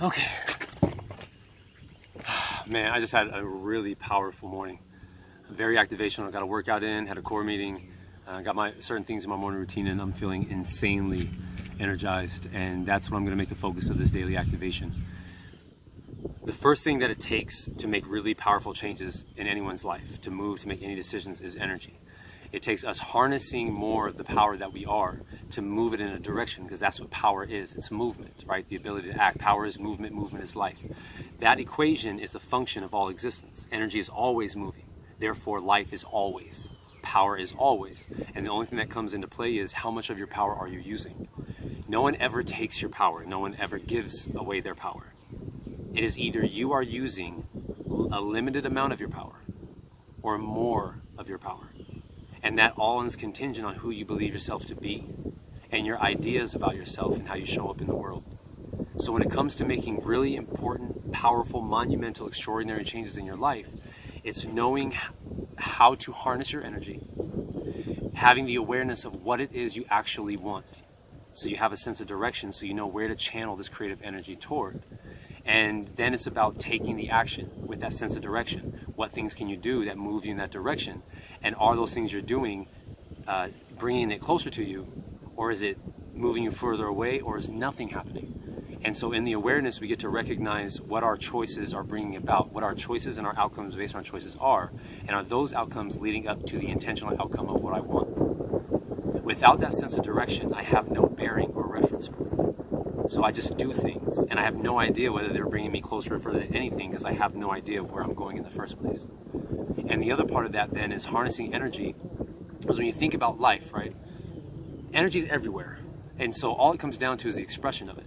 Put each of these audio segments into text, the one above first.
Okay. Man, I just had a really powerful morning. Very activational. I got a workout in, had a core meeting, got my certain things in my morning routine, and I'm feeling insanely energized. And that's what I'm going to make the focus of this daily activation. The first thing that it takes to make really powerful changes in anyone's life, to move, to make any decisions, is energy. It takes us harnessing more of the power that we are to move it in a direction, because that's what power is. It's movement, right? The ability to act. Power is movement, movement is life. That equation is the function of all existence. Energy is always moving. Therefore, life is always. Power is always. And the only thing that comes into play is how much of your power are you using? No one ever takes your power. No one ever gives away their power. It is either you are using a limited amount of your power or more of your power. And that all is contingent on who you believe yourself to be and your ideas about yourself and how you show up in the world. So when it comes to making really important, powerful, monumental, extraordinary changes in your life, it's knowing how to harness your energy, having the awareness of what it is you actually want. So you have a sense of direction, so you know where to channel this creative energy toward. And then it's about taking the action with that sense of direction. What things can you do that move you in that direction? And are those things you're doing bringing it closer to you? Or is it moving you further away? Or is nothing happening? And so in the awareness, we get to recognize what our choices are bringing about, what our choices and our outcomes based on our choices are. And are those outcomes leading up to the intentional outcome of what I want? Without that sense of direction, I have no bearing or reference point. So I just do things, and I have no idea whether they're bringing me closer or further to anything, because I have no idea of where I'm going in the first place. And the other part of that then is harnessing energy, because when you think about life, right, energy is everywhere. And so all it comes down to is the expression of it.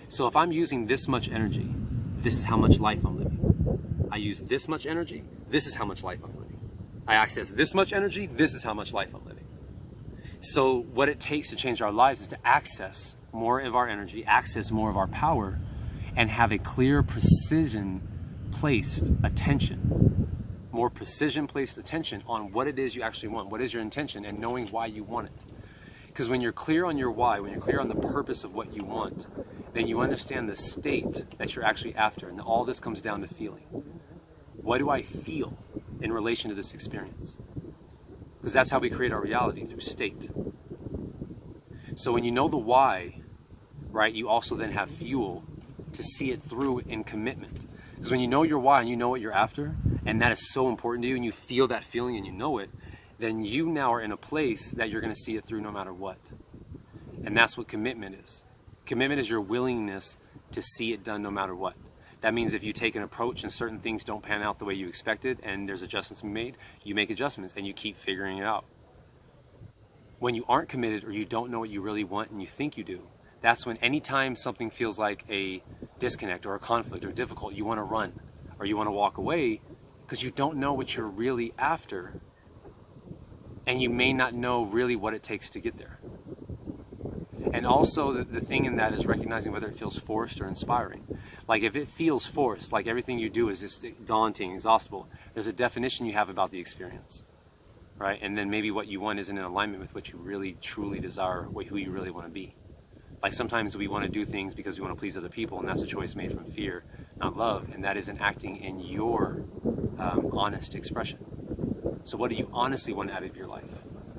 So if I'm using this much energy, this is how much life I'm living. I use this much energy, this is how much life I'm living. I access this much energy, this is how much life I'm living. So what it takes to change our lives is to access more of our energy, access more of our power, and have a clear, precision-placed attention. More precision-placed attention on what it is you actually want, what is your intention, and knowing why you want it. Because when you're clear on your why, when you're clear on the purpose of what you want, then you understand the state that you're actually after, and all this comes down to feeling. What do I feel in relation to this experience? Because that's how we create our reality, through state. So when you know the why, right, you also then have fuel to see it through in commitment. Because when you know your why and you know what you're after, and that is so important to you, and you feel that feeling and you know it, then you now are in a place that you're going to see it through no matter what. And that's what commitment is. Commitment is your willingness to see it done no matter what. That means if you take an approach and certain things don't pan out the way you expected and there's adjustments to be made, you make adjustments and you keep figuring it out. When you aren't committed, or you don't know what you really want and you think you do, that's when anytime something feels like a disconnect or a conflict or difficult, you want to run or you want to walk away, because you don't know what you're really after, and you may not know really what it takes to get there. And also the thing in that is recognizing whether it feels forced or inspiring. Like if it feels forced, like everything you do is just daunting, exhaustible, there's a definition you have about the experience. Right? And then maybe what you want isn't in alignment with what you really truly desire, who you really want to be. Like sometimes we want to do things because we want to please other people, and that's a choice made from fear, not love, and that isn't acting in your honest expression. So what do you honestly want out of your life?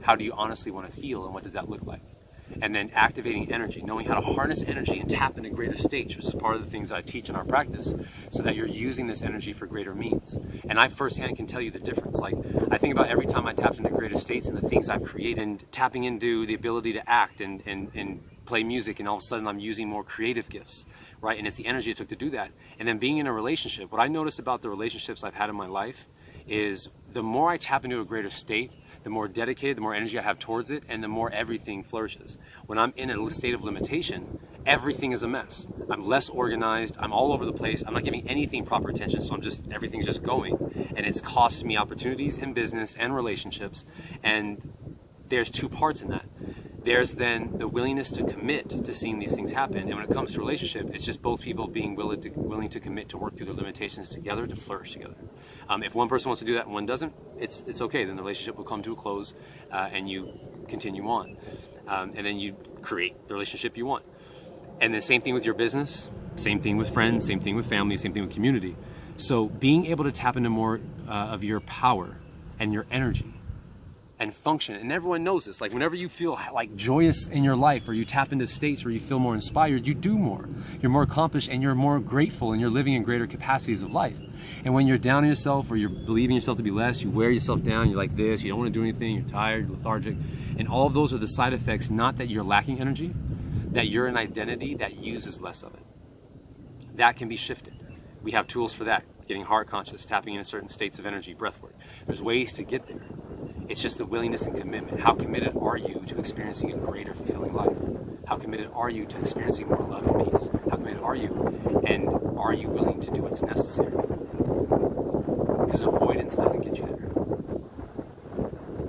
How do you honestly want to feel, and what does that look like? And then activating energy, knowing how to harness energy and tap into greater states, which is part of the things that I teach in our practice, so that you're using this energy for greater means. And I firsthand can tell you the difference. Like, I think about every time I tapped into greater states and the things I've created, and tapping into the ability to act and play music, and all of a sudden I'm using more creative gifts, right? And it's the energy it took to do that. And then being in a relationship, what I notice about the relationships I've had in my life is the more I tap into a greater state, the more dedicated, the more energy I have towards it, and the more everything flourishes. When I'm in a state of limitation, everything is a mess. I'm less organized, I'm all over the place, I'm not giving anything proper attention, so everything's just going. And it's cost me opportunities in business and relationships, and there's two parts in that. There's then the willingness to commit to seeing these things happen. And when it comes to relationship, it's just both people being willing to commit to work through their limitations together, to flourish together. If one person wants to do that and one doesn't, it's okay. Then the relationship will come to a close and you continue on. And then you create the relationship you want. And the same thing with your business, Same thing with friends, same thing with family, same thing with community. So being able to tap into more of your power and your energy and function, and everyone knows this, like whenever you feel like joyous in your life, or you tap into states where you feel more inspired, you do more. You're more accomplished and you're more grateful, and you're living in greater capacities of life. And when you're down on yourself, or you're believing yourself to be less, you wear yourself down, you're like this, you don't want to do anything, you're tired, lethargic, and all of those are the side effects, not that you're lacking energy, that you're an identity that uses less of it. That can be shifted. We have tools for that, getting heart conscious, tapping into certain states of energy, breath work. There's ways to get there. It's just the willingness and commitment. How committed are you to experiencing a greater, fulfilling life? How committed are you to experiencing more love and peace? How committed are you? And are you willing to do what's necessary? Because avoidance doesn't get you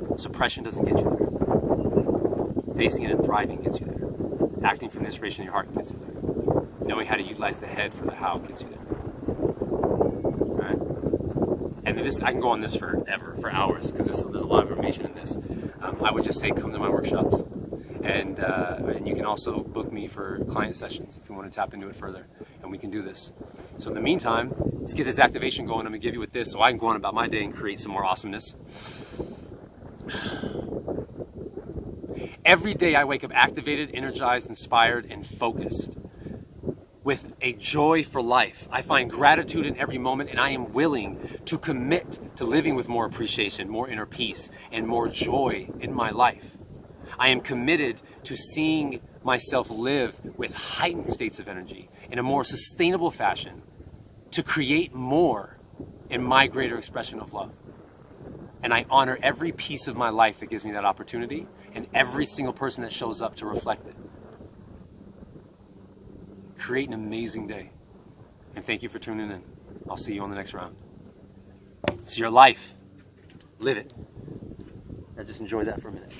there. Suppression doesn't get you there. Facing it and thriving gets you there. Acting from the inspiration of your heart gets you there. Knowing how to utilize the head for the how gets you there. And this, I can go on this forever, for hours, because there's a lot of information in this. I would just say come to my workshops, and you can also book me for client sessions if you want to tap into it further, and we can do this. So in the meantime, let's get this activation going. I'm going to give you with this so I can go on about my day and create some more awesomeness. Every day I wake up activated, energized, inspired, and focused, with a joy for life. I find gratitude in every moment, and I am willing to commit to living with more appreciation, more inner peace, and more joy in my life. I am committed to seeing myself live with heightened states of energy in a more sustainable fashion, to create more in my greater expression of love. And I honor every piece of my life that gives me that opportunity, and every single person that shows up to reflect it. Create an amazing day. And thank you for tuning in. I'll see you on the next round. It's your life. Live it. I just enjoyed that for a minute.